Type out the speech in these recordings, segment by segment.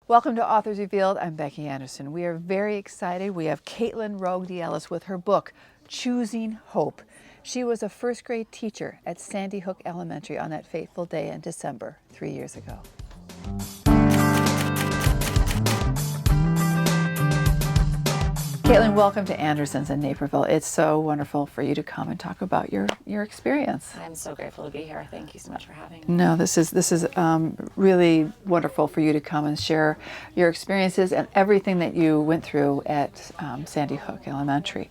Welcome to Authors Revealed. I'm Becky Anderson. We are very excited. We have Kaitlin Roig-DeBellis with her book, Choosing Hope. She was a first grade teacher at Sandy Hook Elementary on that fateful day in December 3 years ago. Kaitlin, welcome to Anderson's in Naperville. It's so wonderful for you to come and talk about your experience. I'm so grateful to be here. Thank you so much for having me. No, this is really wonderful for you to come and share your experiences and everything that you went through at Sandy Hook Elementary.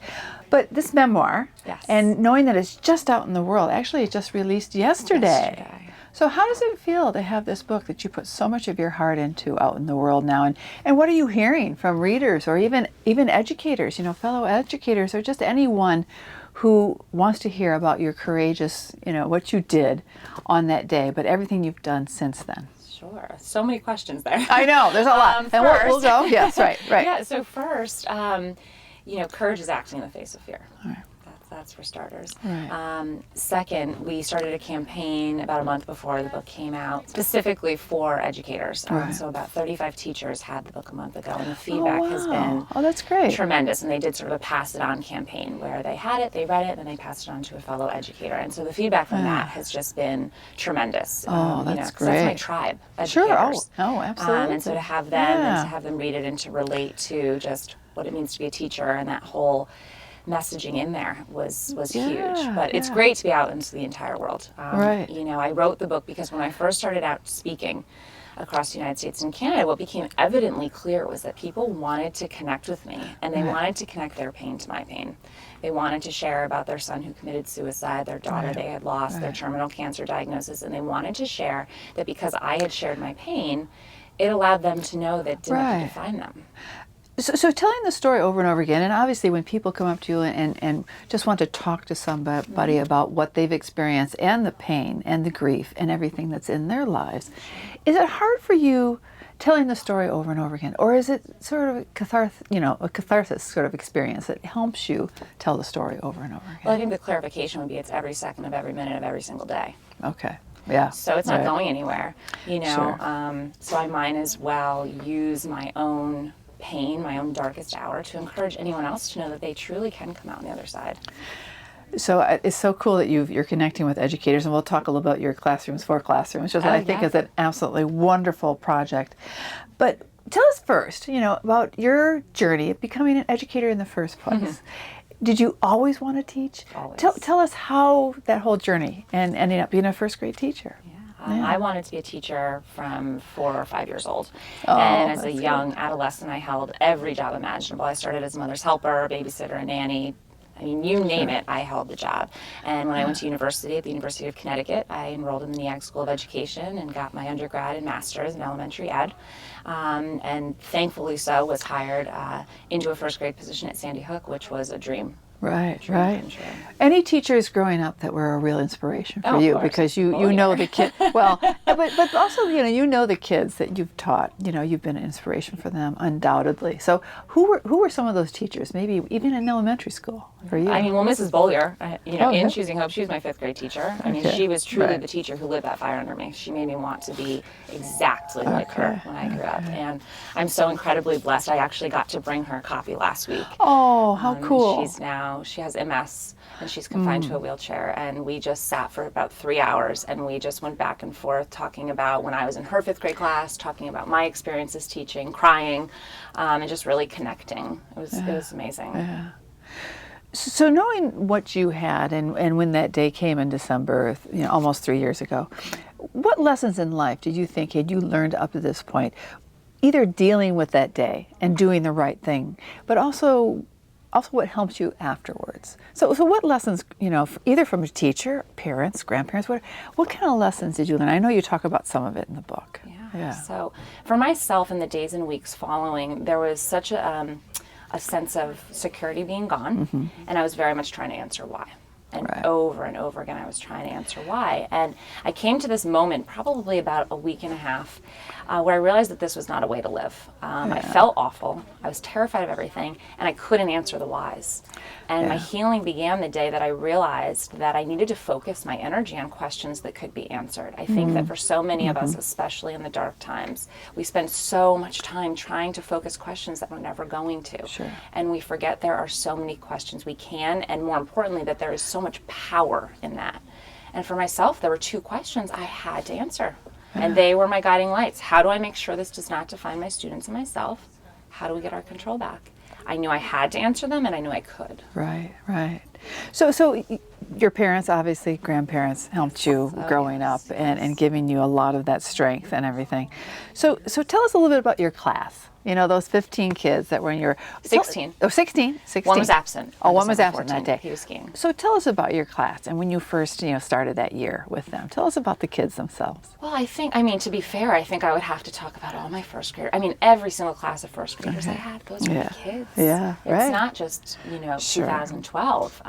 But this memoir, yes, and knowing that it's just out in the world, actually it just released yesterday. So how does it feel to have this book that you put so much of your heart into out in the world now? And what are you hearing from readers or even educators, fellow educators, or just anyone who wants to hear about your courageous, what you did on that day, but everything you've done since then? Sure. So many questions there. I know, there's a lot. And we'll go. Yes, right. Yeah, so first, courage is acting in the face of fear. All right. That's for starters. Right. Second, we started a campaign about a month before the book came out, specifically for educators. Right. So about 35 teachers had the book a month ago, and the feedback has been that's great. Tremendous. And they did sort of a pass it on campaign where they had it, they read it, and then they passed it on to a fellow educator. And so the feedback from that has just been tremendous. That's great. That's my tribe, educators. Sure. Oh, absolutely. And so to have them and to have them read it and to relate to just what it means to be a teacher and that whole messaging in there was huge. But it's great to be out into the entire world. Right. I wrote the book because when I first started out speaking across the United States and Canada, what became evidently clear was that people wanted to connect with me, and they wanted to connect their pain to my pain. They wanted to share about their son who committed suicide, their daughter they had lost, their terminal cancer diagnosis, and they wanted to share that because I had shared my pain, it allowed them to know that it didn't have to define them. So telling the story over and over again, and obviously when people come up to you and just want to talk to somebody about what they've experienced and the pain and the grief and everything that's in their lives, is it hard for you telling the story over and over again? Or is it sort of a catharsis sort of experience that helps you tell the story over and over again? Well, I think the clarification would be it's every second of every minute of every single day. Okay. Yeah. So it's not going anywhere, Sure. So I might as well use my own pain, my own darkest hour, to encourage anyone else to know that they truly can come out on the other side. So it's so cool that you're connecting with educators, and we'll talk a little about your Classrooms for Classrooms, which I think is an absolutely wonderful project. But tell us first, about your journey of becoming an educator in the first place. Mm-hmm. Did you always want to teach? Always. Tell us how that whole journey and ending up being a first grade teacher. I wanted to be a teacher from 4 or 5 years old. And as a young adolescent, I held every job imaginable. I started as a mother's helper, babysitter, a nanny. I mean, you name it, I held the job. And when I went to university at the University of Connecticut, I enrolled in the Ag School of Education and got my undergrad and master's in elementary ed. And thankfully so, was hired into a first grade position at Sandy Hook, which was a dream. Right. Any teachers growing up that were a real inspiration for you, because you know the kid well, but also you know the kids that you've taught. You've been an inspiration for them undoubtedly. So who were some of those teachers? Maybe even in elementary school for you. I mean, well, Mrs. Bollier, in Choosing Hope, she was my 5th grade teacher. I mean, she was truly the teacher who lit that fire under me. She made me want to be exactly like her when I grew up, and I'm so incredibly blessed. I actually got to bring her coffee last week. Oh, how cool! She has MS and she's confined to a wheelchair, and we just sat for about 3 hours and we just went back and forth talking about when I was in her 5th grade class, talking about my experiences teaching, crying, and just really connecting. It was amazing. Yeah. So knowing what you had and when that day came in December, almost 3 years ago, what lessons in life did you think had you learned up to this point, either dealing with that day and doing the right thing, but also what helped you afterwards? So what lessons, either from a teacher, parents, grandparents, what kind of lessons did you learn? I know you talk about some of it in the book. Yeah. So for myself in the days and weeks following, there was such a sense of security being gone, and I was very much trying to answer why. And Right. over and over again, I was trying to answer why. And I came to this moment probably about a week and a half where I realized that this was not a way to live. I felt awful. I was terrified of everything, and I couldn't answer the whys. And my healing began the day that I realized that I needed to focus my energy on questions that could be answered. I think that for so many of us, especially in the dark times, we spend so much time trying to focus questions that we're never going to. Sure. And we forget there are so many questions we can, and more importantly, that there is so much power in that. And for myself, there were 2 questions I had to answer. And they were my guiding lights. How do I make sure this does not define my students and myself? How do we get our control back? I knew I had to answer them, and I knew I could. Right, right. So your parents, obviously grandparents, helped you growing up and giving you a lot of that strength and everything. So tell us a little bit about your class. You know, those 15 kids that were in your... 16. Oh, 16? 16. One was absent. Oh, on one was December absent that 14th. day. He was skiing. So tell us about your class and when you first, started that year with them. Tell us about the kids themselves. Well, to be fair, I think I would have to talk about all my first graders. every single class of first graders I had, those were the kids. Yeah, It's right. not just, Sure. 2012.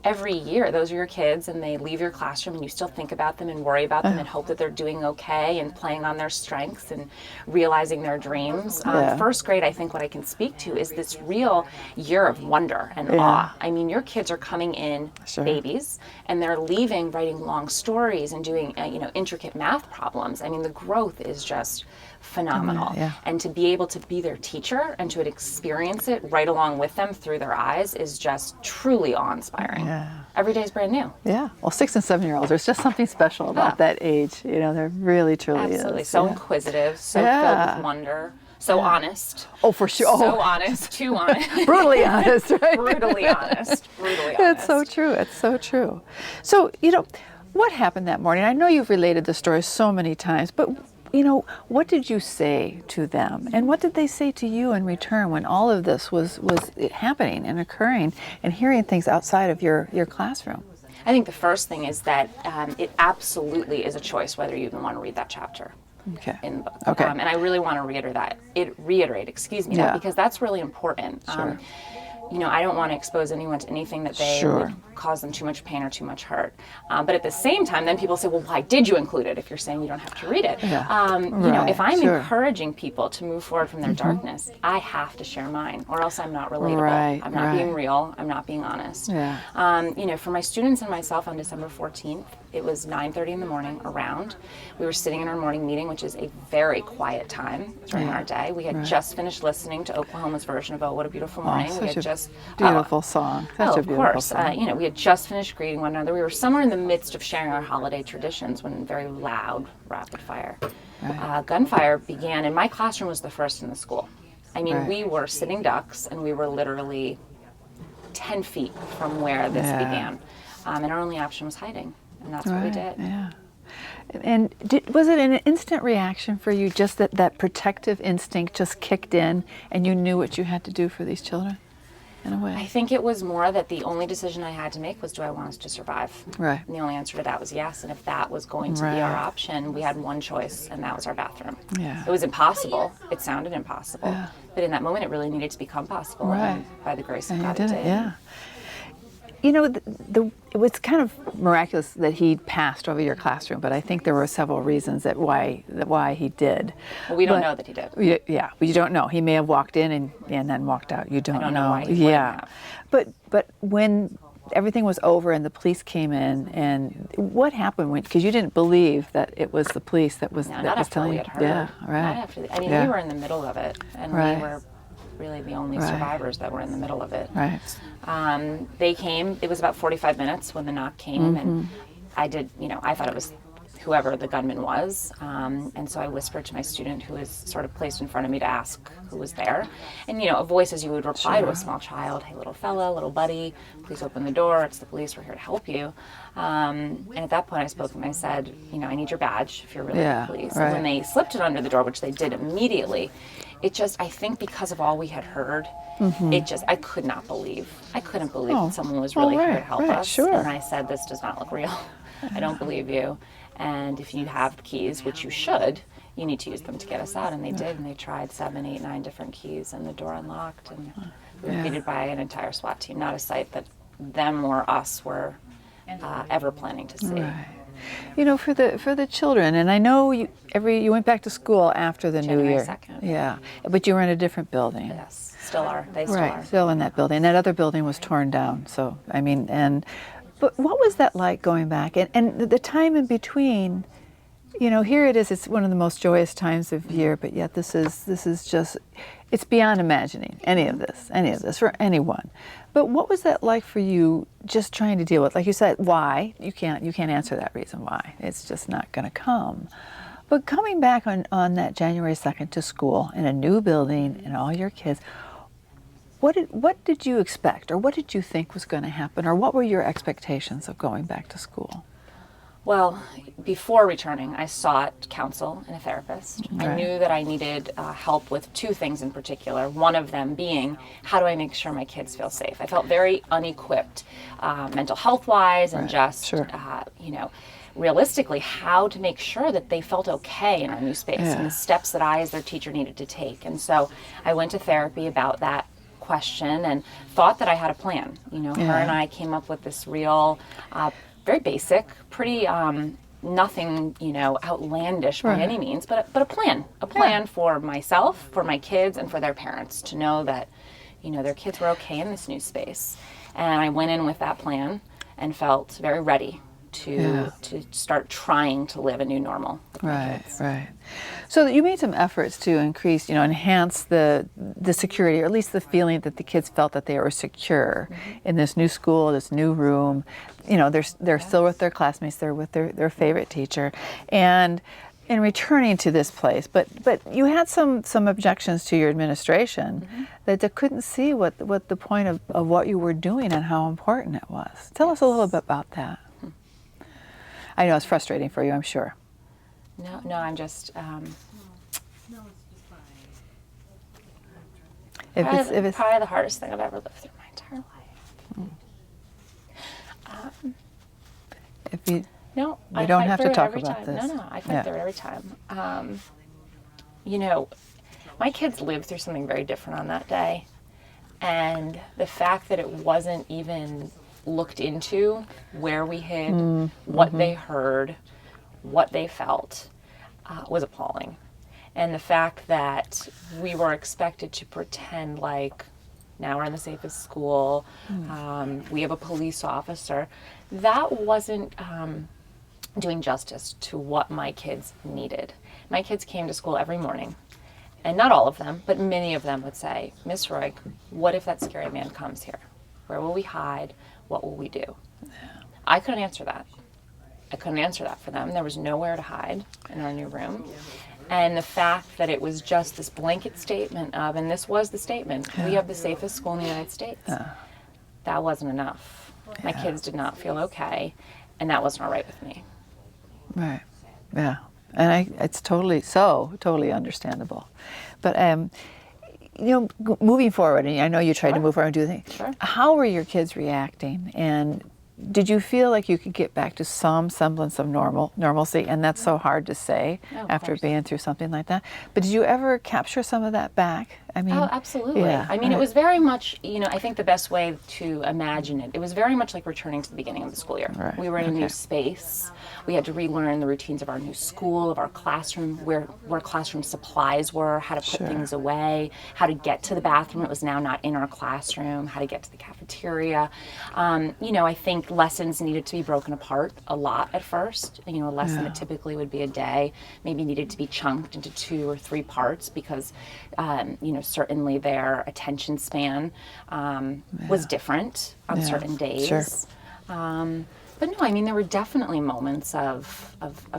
Every year, those are your kids, and they leave your classroom, and you still think about them and worry about them and hope that they're doing okay and playing on their strengths and realizing their dreams. First grade, I think what I can speak to is this real year of wonder and awe. Your kids are coming in babies, and they're leaving writing long stories and doing, intricate math problems. The growth is just phenomenal. And to be able to be their teacher and to experience it right along with them through their eyes is just truly awe-inspiring. Every day is brand new. Yeah. Well, 6 and 7-year-olds, there's just something special about that age. There really, truly Absolutely. is. So inquisitive, so filled with wonder, so honest. Oh, for sure. So honest, too honest. Brutally honest, right? Brutally honest. Brutally honest. It's so true. It's so true. So, what happened that morning? I know you've related the story so many times, but what did you say to them? And what did they say to you in return when all of this was happening and occurring and hearing things outside of your classroom? I think the first thing is that it absolutely is a choice whether you even want to read that chapter in the book. Okay. And I really want to reiterate that, because that's really important. Sure. I don't want to expose anyone to anything that they would cause them too much pain or too much hurt. But at the same time, then people say, well, why did you include it if you're saying you don't have to read it? If I'm encouraging people to move forward from their darkness, I have to share mine, or else I'm not relatable. I'm not being real. I'm not being honest. For my students and myself on December 14th, it was 9:30 in the morning around. We were sitting in our morning meeting, which is a very quiet time during our day. We had just finished listening to Oklahoma's version of Oh, What a Beautiful Morning. We had just beautiful song. Such a beautiful song. We had just finished greeting one another. We were somewhere in the midst of sharing our holiday traditions when very loud, rapid fire gunfire began, and my classroom was the first in the school. We were sitting ducks, and we were literally 10 feet from where this began. And our only option was hiding, and that's what we did. Yeah. And was it an instant reaction for you, just that protective instinct just kicked in and you knew what you had to do for these children, in a way? I think it was more that the only decision I had to make was, do I want us to survive? Right. And the only answer to that was yes. And if that was going to be our option, we had one choice, and that was our bathroom. Yeah. It was impossible. It sounded impossible. Yeah. But in that moment, it really needed to become possible. Right. And by the grace of and God, you it did did. it. Yeah. It was kind of miraculous that he passed over your classroom, but I think there were several reasons why he did. Well, we don't know that he did. Yeah, you don't know. He may have walked in and then walked out. You don't know. I don't know why he wouldn't have. But when everything was over and the police came in, and what happened because you didn't believe that it was the police that was telling you. Yeah, right. Not after. We were in the middle of it, and we were really the only survivors that were in the middle of it. Right. They came. It was about 45 minutes when the knock came, and I thought it was whoever the gunman was, and so I whispered to my student, who was sort of placed in front of me, to ask who was there. And a voice as you would reply to a small child, "Hey, little fella, little buddy, please open the door. It's the police. We're here to help you." And at that point, I spoke and I said, "I need your badge if you're really the police." Right. And when they slipped it under the door, which they did immediately, I think because of all we had heard, I could not believe. I couldn't believe that someone was really here to help us. Sure. And I said, "This does not look real. I don't believe you. And if you have the keys, which you should, you need to use them to get us out." And they did, and they tried 7, 8, 9 different keys, and the door unlocked, and we were greeted by an entire SWAT team. Not a sight that them or us were ever planning to see. Right. You know, for the children, and I know you went back to school after the January New Year. 2nd. Yeah, but you were in a different building. Yes, still are. They still Right, are. still in that building. That other building was torn down. So I mean, but what was that like going back and the time in between? You know, here it is. It's one of the most joyous times of year, but yet this is just, it's beyond imagining any of this for anyone. But what was that like for you, just trying to deal with, like you said, why? You can't answer that reason why. It's just not going to come. But coming back on that January 2nd to school in a new building and all your kids, what did you expect, or what did you think was going to happen, or what were your expectations of going back to school? Well, before returning, I sought counsel and a therapist. Right. I knew that I needed help with two things in particular, one of them being, how do I make sure my kids feel safe? I felt very unequipped mental health-wise and just, Sure. you know, realistically, how to make sure that they felt okay in our new space and the steps that I as their teacher needed to take. And so I went to therapy about that question and thought that I had a plan. You know, her and I came up with this real very basic, pretty nothing, you know, outlandish by any means, but a plan for myself, for my kids, and for their parents to know that, you know, their kids were okay in this new space. And I went in with that plan and felt very ready to start trying to live a new normal with my kids. Right. So you made some efforts to increase, you know, enhance the security, or at least the feeling that the kids felt that they were secure in this new school, this new room. You know, they're still with their classmates, they're with their favorite teacher, and in returning to this place. But you had some objections to your administration that they couldn't see what the point of what you were doing and how important it was. Tell us a little bit about that. I know it's frustrating for you, I'm sure. No, I'm just If it's probably the hardest thing I've ever lived through my entire life. if you No, we I don't fight have through to it talk every about time. this. No, I fight through it every time. You know, my kids lived through something very different on that day, and the fact that it wasn't even looked into where we hid, what they heard, what they felt, was appalling. And the fact that we were expected to pretend like now we're in the safest school, we have a police officer, that wasn't doing justice to what my kids needed. My kids came to school every morning, and not all of them, but many of them would say, Miss Roig, what if that scary man comes here? Where will we hide? What will we do? I couldn't answer that. I couldn't answer that for them. There was nowhere to hide in our new room. And the fact that it was just this blanket statement of, and this was the statement, we have the safest school in the United States. That wasn't enough. My kids did not feel okay, and that wasn't all right with me. Right. Yeah. And it's totally understandable. But you know, moving forward, and I know you tried to move forward and do things. Sure. How were your kids reacting? And did you feel like you could get back to some semblance of normalcy? And that's so hard to say after being through something like that. But did you ever capture some of that back? I mean, oh, absolutely. Yeah, I mean, it was very much, you know, I think the best way to imagine it, it was very much like returning to the beginning of the school year. Right. We were in a new space. We had to relearn the routines of our new school, of our classroom, where classroom supplies were, how to put things away, how to get to the bathroom. It was now not in our classroom, how to get to the cafeteria. You know, I think lessons needed to be broken apart a lot at first. You know, a lesson that typically would be a day maybe needed to be chunked into 2 or 3 parts because, you know, certainly their attention span was different on certain days. Sure. But no, I mean, there were definitely moments of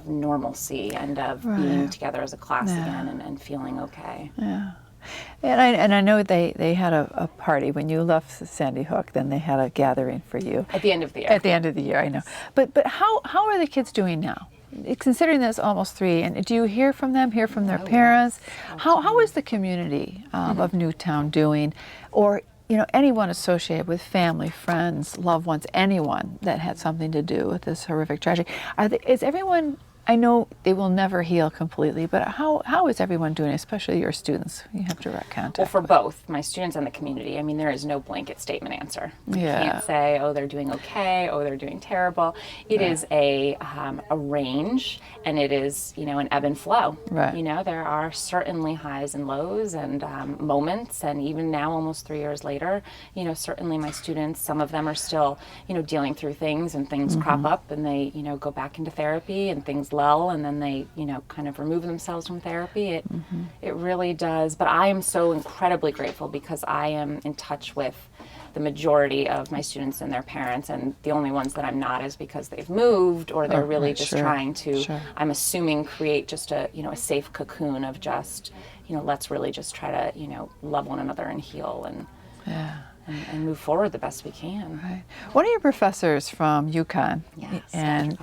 normalcy and of being together as a class again and feeling okay. Yeah. And I know they had a party when you left Sandy Hook. Then they had a gathering for you At the end of the year. At the end of the year, I know. But how are the kids doing now? Considering that it's almost 3, and do you hear from them? Hear from their parents? How is the community of Newtown doing, or you know, anyone associated with family, friends, loved ones, anyone that had something to do with this horrific tragedy? Is everyone I know they will never heal completely, but how is everyone doing, especially your students? You have direct contact. Well, for with. both my students and the community, I mean, there is no blanket statement answer. You Yeah. can't say, oh, they're doing okay, oh, they're doing terrible. It is a range, and it is, an ebb and flow. Right. There are certainly highs and lows and moments, and even now, almost 3 years later, certainly my students, some of them are still, dealing through things, and things crop up, and they, go back into therapy, and things lull, and then they, kind of remove themselves from therapy. It really does. But I am so incredibly grateful because I am in touch with the majority of my students and their parents, and the only ones that I'm not is because they've moved or they're really just trying to, I'm assuming, create just a, a safe cocoon of just, let's really just try to, love one another and heal and move forward the best we can. Right. One of your professors from UConn, and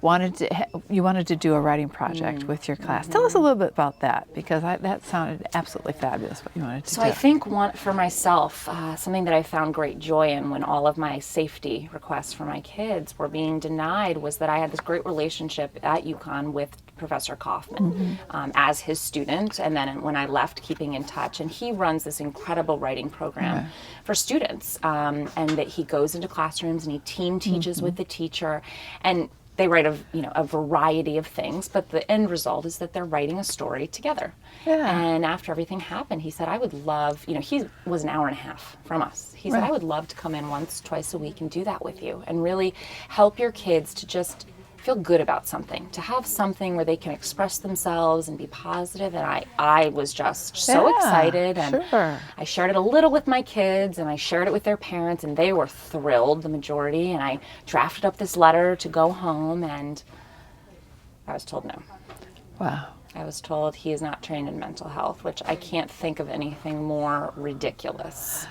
wanted to do a writing project with your class. Tell us a little bit about that, because that sounded absolutely fabulous. What you wanted to do. So I think for myself, something that I found great joy in when all of my safety requests for my kids were being denied was that I had this great relationship at UConn with Professor Kaufman as his student, and then when I left, keeping in touch. And he runs this incredible writing program for students, and that he goes into classrooms and he team teaches with the teacher, and they write a variety of things, but the end result is that they're writing a story together. And after everything happened, he said, I would love, he was an hour and a half from us. He said, I would love to come in once, twice a week and do that with you and really help your kids to just feel good about something, to have something where they can express themselves and be positive. And I was just so excited, and I shared it a little with my kids, and I shared it with their parents, and they were thrilled, the majority. And I drafted up this letter to go home, and I was told no. Wow. I was told he is not trained in mental health, which I can't think of anything more ridiculous.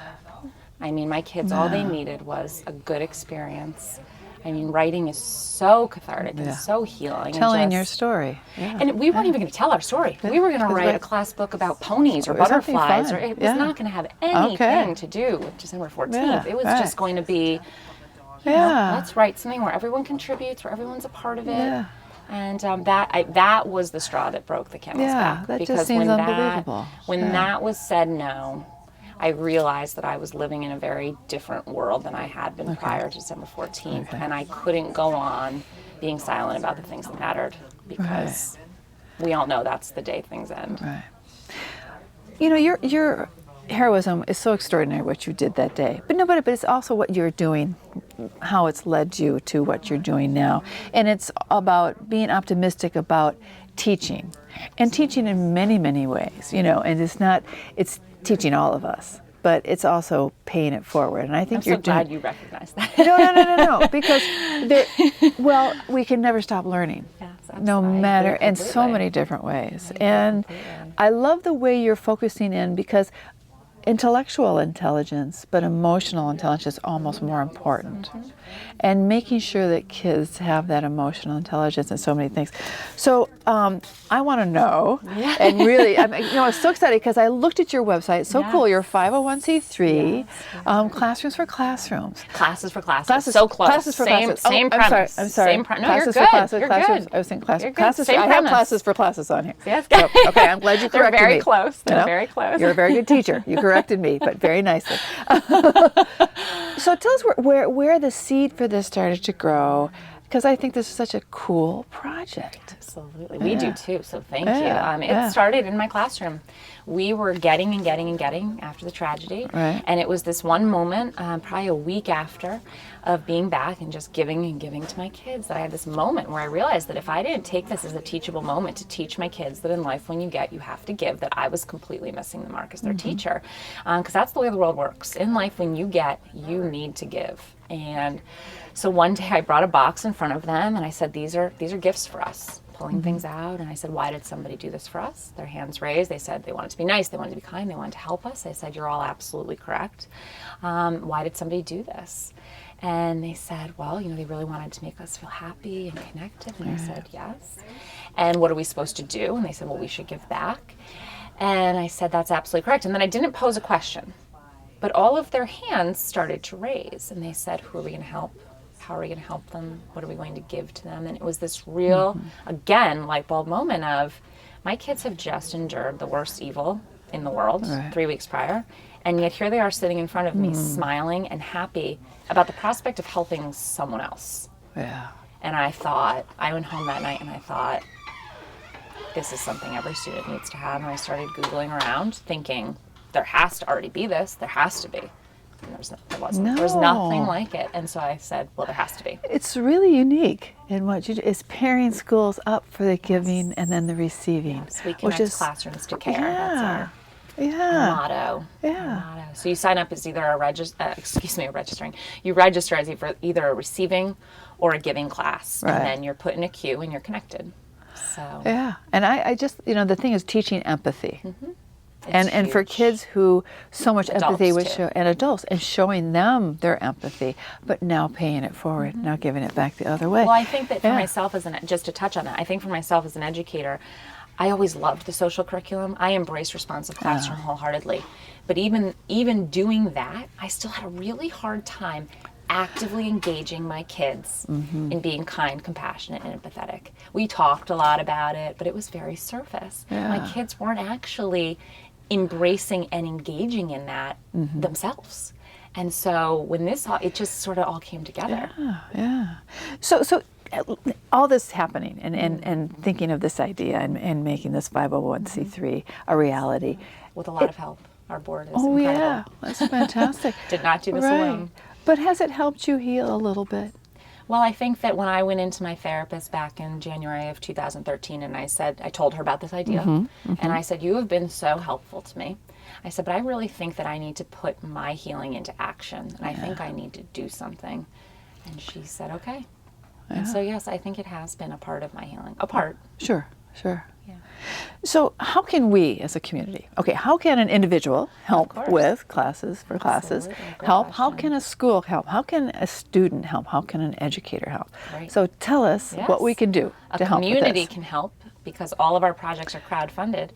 I mean, my kids, all they needed was a good experience. I mean, writing is so cathartic and so healing. Telling your story. And we weren't even going to tell our story. We were going to write a class book about ponies or butterflies. Or it was not going to have anything to do with December 14th. It was just going to be, let's write something where everyone contributes, where everyone's a part of it. And that was the straw that broke the camel's back. That because just seems unbelievable. When that was said no, I realized that I was living in a very different world than I had been prior to December 14th, and I couldn't go on being silent about the things that mattered, because we all know that's the day things end. Right. Your heroism is so extraordinary, what you did that day. But it's also what you're doing, how it's led you to what you're doing now. And it's about being optimistic about teaching, and teaching in many, many ways, and it's teaching all of us, but it's also paying it forward. And I think I'm so glad you recognize that. No, because we can never stop learning, no matter, in so many different ways. And I love the way you're focusing in, because intellectual intelligence, but emotional intelligence is almost more important. And making sure that kids have that emotional intelligence and so many things. So I want to know, and really, I'm so excited because I looked at your website. So cool, you're 501c3, Classrooms for Classrooms. Classes for Classes. So close. Classes for Classes. Same premise. I'm sorry. No, classes you're for good. classes. You're Classrooms. good. I was saying classes. You're good. Classes. Same I have premise. Classes for Classes on here. Yes. So, okay, I'm glad you corrected me. They're very close. They're very close. You're a very good teacher. You corrected me, but very nicely. So tell us where the seed for this started to grow, because I think this is such a cool project. Absolutely. We do too, so thank you. It started in my classroom. We were getting after the tragedy, and it was this one moment, probably a week after, of being back and just giving to my kids, that I had this moment where I realized that if I didn't take this as a teachable moment to teach my kids that in life, when you get, you have to give, that I was completely missing the mark as their teacher. Because that's the way the world works. In life, when you get, you need to give. And so one day I brought a box in front of them, and I said, these are gifts for us. Pulling things out, and I said, why did somebody do this for us? Their hands raised. They said they wanted to be nice, they wanted to be kind, they wanted to help us. I said, you're all absolutely correct. Why did somebody do this? And they said, well, they really wanted to make us feel happy and connected. And I said, yes. And what are we supposed to do? And they said, well, we should give back. And I said, that's absolutely correct. And then I didn't pose a question, but all of their hands started to raise, and they said, who are we going to help? How are we going to help them? What are we going to give to them? And it was this real, again, light bulb moment of, my kids have just endured the worst evil in the world 3 weeks prior, and yet here they are sitting in front of me smiling and happy about the prospect of helping someone else. Yeah. And I went home that night and I thought, this is something every student needs to have. And I started Googling around thinking, there has to already be this, there has to be. And there wasn't. No. There was nothing like it. And so I said, well, there has to be. It's really unique in what you do. It's pairing schools up for the giving and then the receiving. So we connect classrooms to care. That's our motto. Yeah. Our motto. So you sign up as either registering. You register as either a receiving or a giving class. Right. And then you're put in a queue and you're connected. So. Yeah. And I just, the thing is teaching empathy. And huge. for kids who so much Adults empathy would too. show, and adults, and showing them their empathy, but now paying it forward, now giving it back the other way. Well, I think that for myself just to touch on that, I think for myself as an educator, I always loved the social curriculum. I embraced responsive classroom wholeheartedly. But even doing that, I still had a really hard time actively engaging my kids in being kind, compassionate, and empathetic. We talked a lot about it, but it was very surface. My kids weren't actually embracing and engaging in that themselves. And so when it just sort of all came together. Yeah. So all this happening and thinking of this idea and making this 501c3 a reality. With a lot of help. Our board is Oh, incredible. yeah. That's fantastic. Did not do this alone. But has it helped you heal a little bit? Well, I think that when I went into my therapist back in January of 2013 and I told her about this idea, and I said, you have been so helpful to me. I said, but I really think that I need to put my healing into action, and I think I need to do something. And she said, okay. And so, yes, I think it has been a part of my healing. A part. Sure. Yeah. So how can we as a community, how can an individual help with classes for classes, help? How can a school help? How can a student help? How can an educator help? Right. So tell us what we can do to help with this. A community can help because all of our projects are crowdfunded.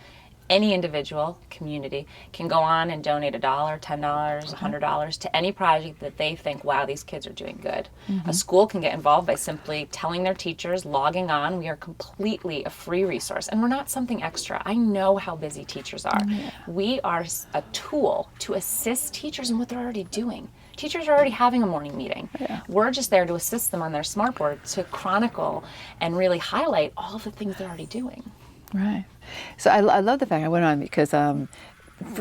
Any individual community can go on and donate $1, $10, $100 to any project that they think, wow, these kids are doing good. A school can get involved by simply telling their teachers, logging on. We are completely a free resource, and we're not something extra. I know how busy teachers are. We are a tool to assist teachers in what they're already doing. Teachers are already having a morning meeting. We're just there to assist them on their smartboard to chronicle and really highlight all of the things they're already doing. Right. So I love the fact I went on because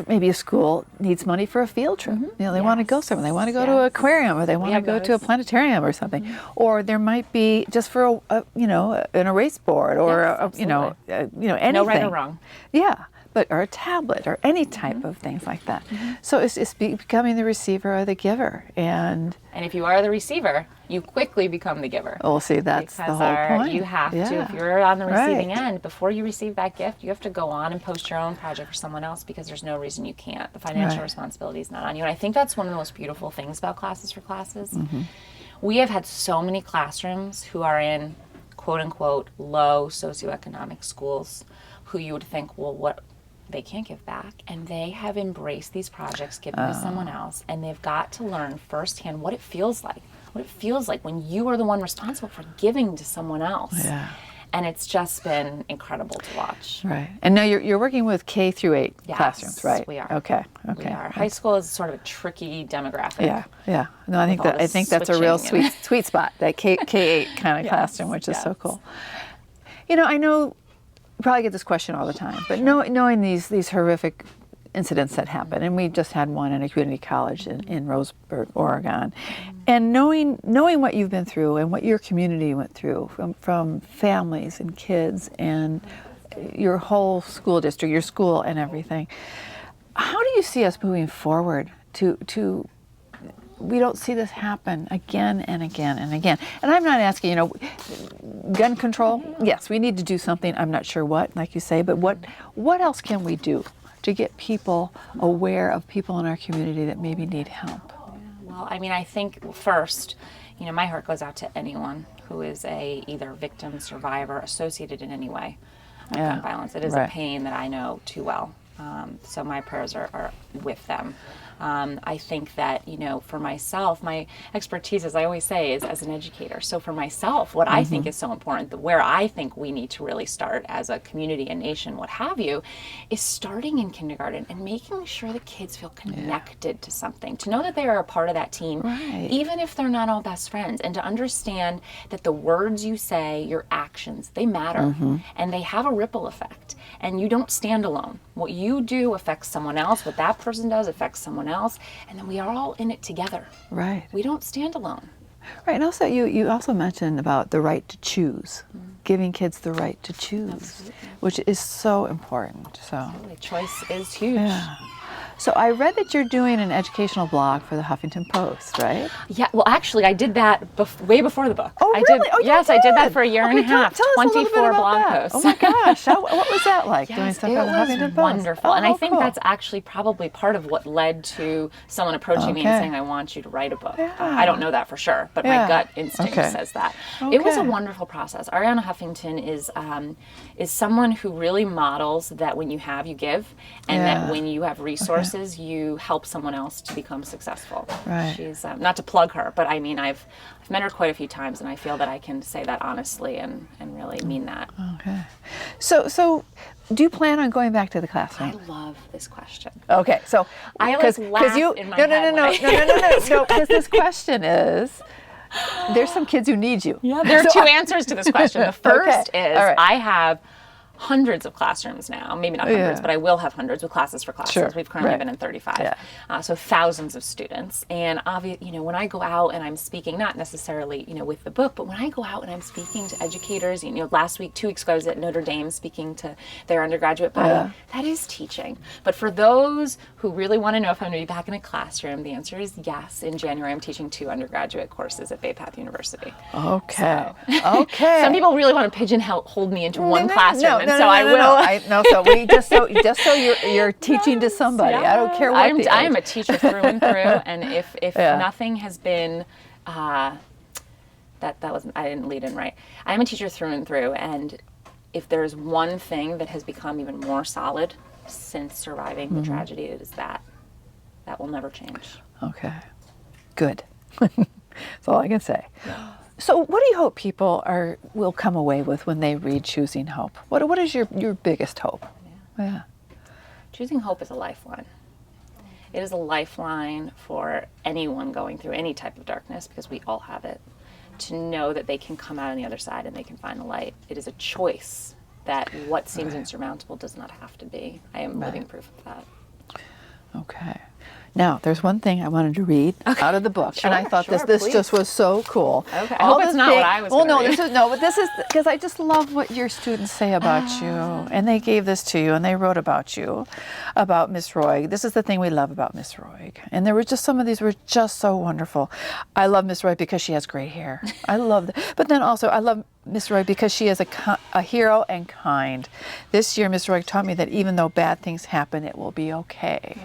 maybe a school needs money for a field trip. They want to go somewhere. They want to go to an aquarium, or they want to go to a planetarium or something. Or there might be just for an erase board or anything. No right or wrong. Yeah. Or a tablet or any type of things like that. So it's becoming the receiver or the giver. And if you are the receiver, you quickly become the giver. Oh, see, that's because the whole point. You have to, if you're on the receiving end, before you receive that gift, you have to go on and post your own project for someone else because there's no reason you can't. The financial responsibility is not on you. And I think that's one of the most beautiful things about Classes for Classes. We have had so many classrooms who are in quote unquote low socioeconomic schools who you would think, well, what? They can't give back, and they have embraced these projects given to someone else, and they've got to learn firsthand what it feels like when you are the one responsible for giving to someone else. And it's just been incredible to watch. Right. And now you're working with K through 8 classrooms, right? We are. Okay. We are. High school is sort of a tricky demographic. Yeah. No, I think that's a real sweet spot, that K8 kind of classroom, which is so cool. I know you probably get this question all the time, but knowing these horrific incidents that happen, and we just had one in a community college in Roseburg, Oregon, and knowing what you've been through and what your community went through from families and kids and your whole school district, your school and everything, how do you see us moving forward to we don't see this happen again and again and again? And I'm not asking, gun control, yes, we need to do something. I'm not sure what, like you say, but what else can we do to get people aware of people in our community that maybe need help? Well, I think first, my heart goes out to anyone who is either victim, survivor, associated in any way of gun violence. It is a pain that I know too well. So my prayers are with them. I think that, you know, for myself, my expertise, as I always say, is as an educator. So for myself, what I think is so important, where I think we need to really start as a community, a nation, what have you, is starting in kindergarten and making sure the kids feel connected to something, to know that they are a part of that team, even if they're not all best friends, and to understand that the words you say, your actions, they matter, and they have a ripple effect, and you don't stand alone. What you do affects someone else, what that person does affects someone else, and then we are all in it together. Right. We don't stand alone. Right, and also you also mentioned about the right to choose, giving kids the right to choose, which is so important. So Absolutely. Choice is huge. yeah. So I read that you're doing an educational blog for the Huffington Post, right? Yeah, well, actually, I did that way before the book. Oh, I really? Did, Oh, you yes, I did that for a year and a Okay, half. tell us a little bit 24 about blog that. posts. Oh my gosh, what was that like, doing Yes, stuff it for the was Huffington Post? wonderful, and I think cool. that's actually probably part of what led to someone approaching me and Okay. saying, "I want you to write a book." Yeah. I don't know that for sure, but Yeah. my gut instinct Okay. says that. It was a Okay. wonderful process. Arianna Huffington is someone who really models that when you have, you give, and Yeah. that when you have resources, you help someone else to become successful. Right. She's not to plug her, but I mean I've met her quite a few times, and I feel that I can say that honestly and really mean that. Okay. So do you plan on going back to the classroom? I love this question. Okay, so I always 'cause laugh you, in my no, head no, when no, because this question is, there's some kids who need you. Yeah, there are two answers to this question. The first Okay, is all right. I have hundreds of classrooms now, maybe not hundreds, Yeah. but I will have hundreds with classes for classes. Sure, We've currently right. been in 35. Yeah. So thousands of students. And obviously, you know, when I go out and I'm speaking, not necessarily, you know, with the book, but when I go out and I'm speaking to educators, you know, last week, 2 weeks ago, I was at Notre Dame speaking to their undergraduate body. Yeah. That is teaching. But for those who really want to know if I'm going to be back in a classroom, the answer is yes. In January, I'm teaching 2 undergraduate courses at Bay Path University. Okay. Okay. Some people really want to pigeonhole me into one classroom, and so no, I will. So we just so you're teaching to somebody. I don't care what I the am age. a teacher through and through, and if Yeah. nothing has been, that wasn't, I didn't lead in right. I am a teacher through and through, and if there's one thing that has become even more solid since surviving the tragedy, it is that will never change. Okay. Good. That's all I can say. So what do you hope people will come away with when they read Choosing Hope? What is your biggest hope? Yeah. Choosing hope is a lifeline. It is a lifeline for anyone going through any type of darkness, because we all have it, to know that they can come out on the other side and they can find the light. It is a choice that what seems insurmountable does not have to be. I am living proof of that. Okay. Now, there's one thing I wanted to read out of the book, and I Sure, thought sure, this please. just was so cool. Okay. I hope it's not what I was Well, gonna no, read. but this is because I just love what your students say about you, and they gave this to you, and they wrote about you, about Miss Roig. This is the thing we love about Miss Roig, and there were just some of these were just so wonderful. I love Miss Roig because she has gray hair. I love that, but then also I love Miss Roig because she is a hero and kind. This year, Miss Roig taught me that even though bad things happen, it will be okay.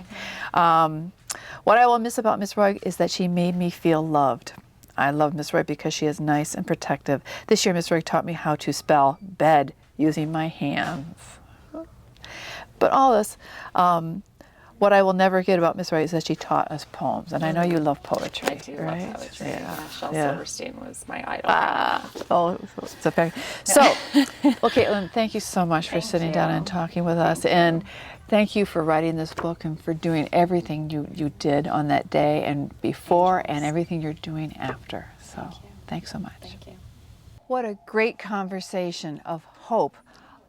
What I will miss about Miss Roig is that she made me feel loved. I love Miss Roig because she is nice and protective. This year, Miss Roig taught me how to spell bed using my hands. But all this, what I will never get about Miss Roig is that she taught us poems, and I know you love poetry. I do right? love poetry. Yeah. Shel Yeah. Silverstein was my idol. Oh, it's a fact. So, well, Kaitlin, thank you so much for Thank sitting down you. and talking with us, and thank you for writing this book and for doing everything you did on that day and before, and everything you're doing after. So, thanks so much. Thank you. What a great conversation of hope,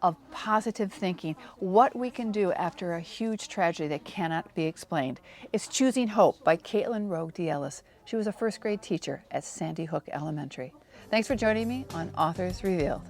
of positive thinking, what we can do after a huge tragedy that cannot be explained. It's Choosing Hope by Kaitlin Roig-DeBellis. She was a first grade teacher at Sandy Hook Elementary. Thanks for joining me on Authors Revealed.